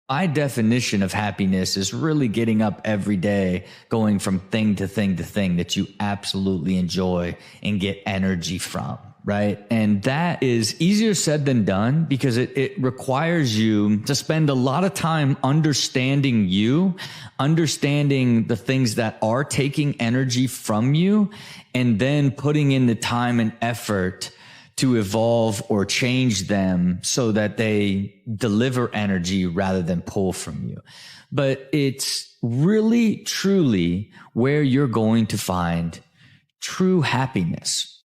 My definition of happiness is really getting up every day, going from thing to thing to thing that you absolutely enjoy and get energy from, right? And that is easier said than done because it requires you to spend a lot of time understanding you, understanding the things that are taking energy from you, and then putting in the time and effort to evolve or change them so that they deliver energy rather than pull from you. But it's really, truly where you're going to find true happiness.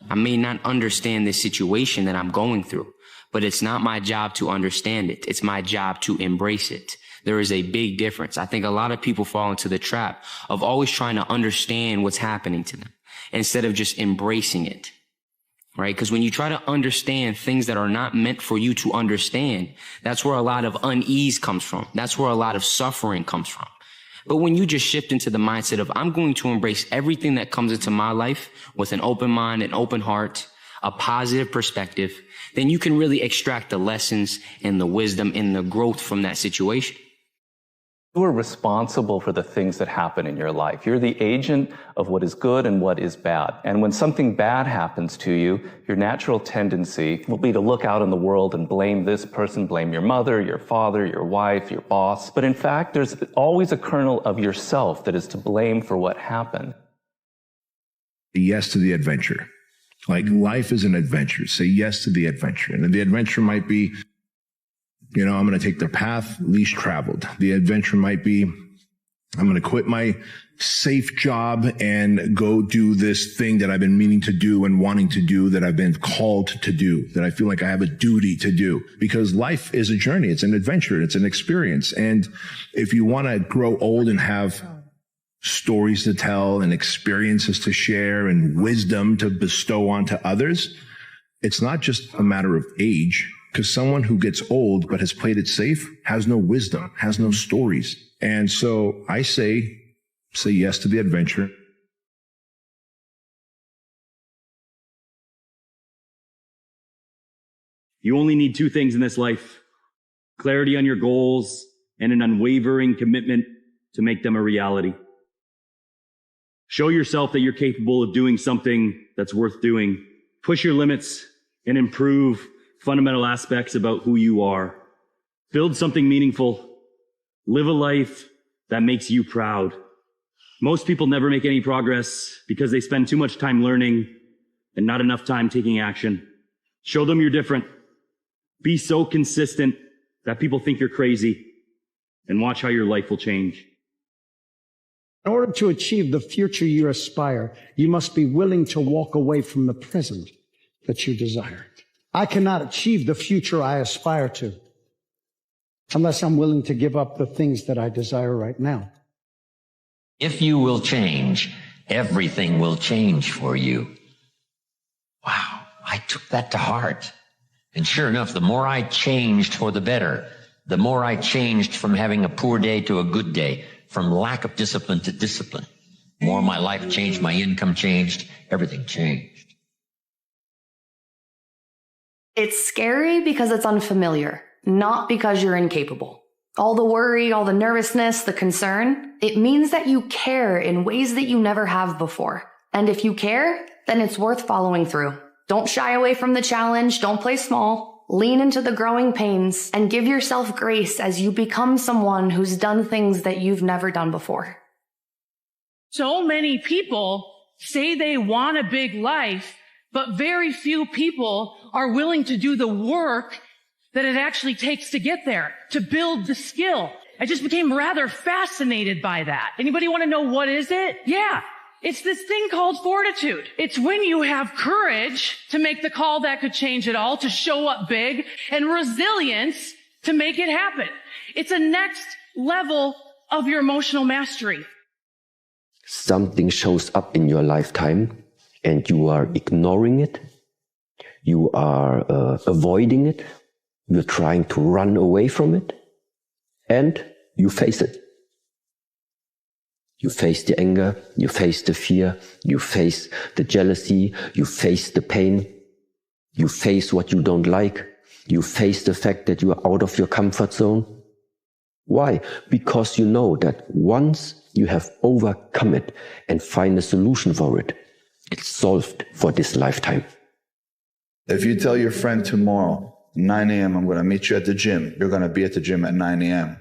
I may not understand the situation that I'm going through, but it's not my job to understand it. It's my job to embrace it. There is a big difference. I think a lot of people fall into the trap of always trying to understand what's happening to them instead of just embracing it. Right? Because when you try to understand things that are not meant for you to understand, that's where a lot of unease comes from. That's where a lot of suffering comes from. But when you just shift into the mindset of, I'm going to embrace everything that comes into my life with an open mind, an open heart, a positive perspective, then you can really extract the lessons and the wisdom and the growth from that situation. You are responsible for the things that happen in your life. You're the agent of what is good and what is bad. And when something bad happens to you, your natural tendency will be to look out in the world and blame this person, blame your mother, your father, your wife, your boss. But in fact, there's always a kernel of yourself that is to blame for what happened. Yes to the adventure. Like life is an adventure. Say yes to the adventure. And the adventure might be, you know, I'm going to take the path least traveled. The adventure might be, I'm going to quit my safe job and go do this thing that I've been meaning to do and wanting to do, that I've been called to do, that I feel like I have a duty to do. Because life is a journey. It's an adventure. It's an experience. And if you want to grow old and have stories to tell and experiences to share and wisdom to bestow onto others, it's not just a matter of age. Because someone who gets old but has played it safe has no wisdom, has no stories. And so I say yes to the adventure. You only need two things in this life: clarity on your goals and an unwavering commitment to make them a reality. Show yourself that you're capable of doing something that's worth doing. Push your limits and improve fundamental aspects about who you are. Build something meaningful. Live a life that makes you proud. Most people never make any progress because they spend too much time learning and not enough time taking action. Show them you're different. Be so consistent that people think you're crazy, and watch how your life will change. In order to achieve the future you aspire, you must be willing to walk away from the present that you desire. I cannot achieve the future I aspire to unless I'm willing to give up the things that I desire right now. If you will change, everything will change for you. Wow, I took that to heart. And sure enough, the more I changed for the better, the more I changed from having a poor day to a good day, from lack of discipline to discipline. The more my life changed, my income changed, everything changed. It's scary because it's unfamiliar, not because you're incapable. All the worry, all the nervousness, the concern, it means that you care in ways that you never have before. And if you care, then it's worth following through. Don't shy away from the challenge. Don't play small. Lean into the growing pains and give yourself grace as you become someone who's done things that you've never done before. So many people say they want a big life, but very few people are willing to do the work that it actually takes to get there, to build the skill. I just became rather fascinated by that. Anybody want to know what is it? Yeah, it's this thing called fortitude. It's when you have courage to make the call that could change it all, to show up big, and resilience to make it happen. It's a next level of your emotional mastery. Something shows up in your lifetime and you are ignoring it, you are avoiding it, you're trying to run away from it, and you face it. You face the anger, you face the fear, you face the jealousy, you face the pain, you face what you don't like, you face the fact that you are out of your comfort zone, Why? Because you know that once you have overcome it and find a solution for it, it's solved for this lifetime. If you tell your friend tomorrow, 9 a.m., I'm going to meet you at the gym, you're going to be at the gym at 9 a.m.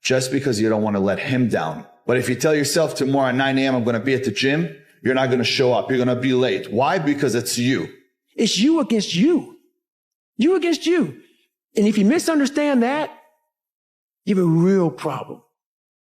just because you don't want to let him down. But if you tell yourself tomorrow at 9 a.m., I'm going to be at the gym, you're not going to show up. You're going to be late. Why? Because it's you. It's you against you. You against you. And if you misunderstand that, you have a real problem.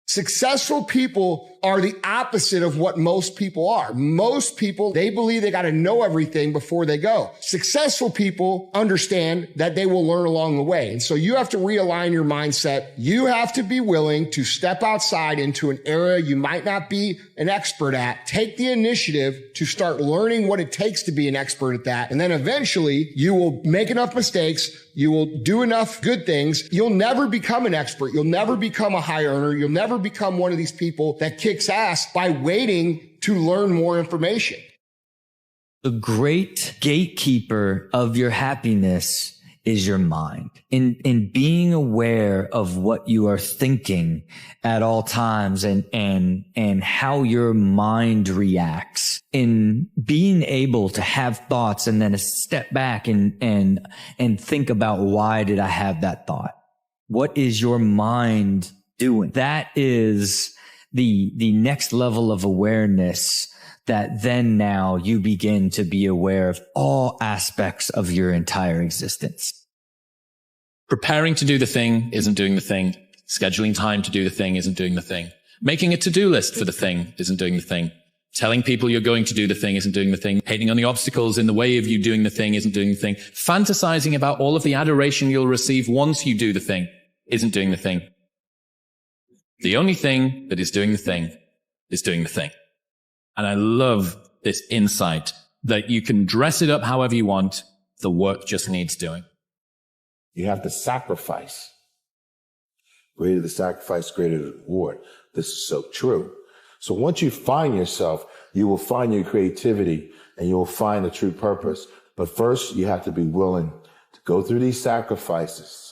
Successful people are the opposite of what most people are. Most people, they believe they got to know everything before they go. Successful people understand that they will learn along the way. And so you have to realign your mindset. You have to be willing to step outside into an area you might not be an expert at. Take the initiative to start learning what it takes to be an expert at that. And then eventually you will make enough mistakes. You will do enough good things. You'll never become an expert. You'll never become a high earner. You'll never become one of these people that kicks ass by waiting to learn more information. The great gatekeeper of your happiness is your mind. In being aware of what you are thinking at all times and how your mind reacts, in being able to have thoughts and then a step back and think about, why did I have that thought? What is your mind doing? That is the next level of awareness, that then now you begin to be aware of all aspects of your entire existence. Preparing to do the thing isn't doing the thing. Scheduling time to do the thing isn't doing the thing. Making a to-do list for the thing isn't doing the thing. Telling people you're going to do the thing isn't doing the thing. Hating on the obstacles in the way of you doing the thing isn't doing the thing. Fantasizing about all of the adoration you'll receive once you do the thing isn't doing the thing. The only thing that is doing the thing is doing the thing. And I love this insight that you can dress it up however you want. The work just needs doing. You have to sacrifice. Greater the sacrifice, greater the reward. This is so true. So once you find yourself, you will find your creativity and you will find the true purpose. But first, you have to be willing to go through these sacrifices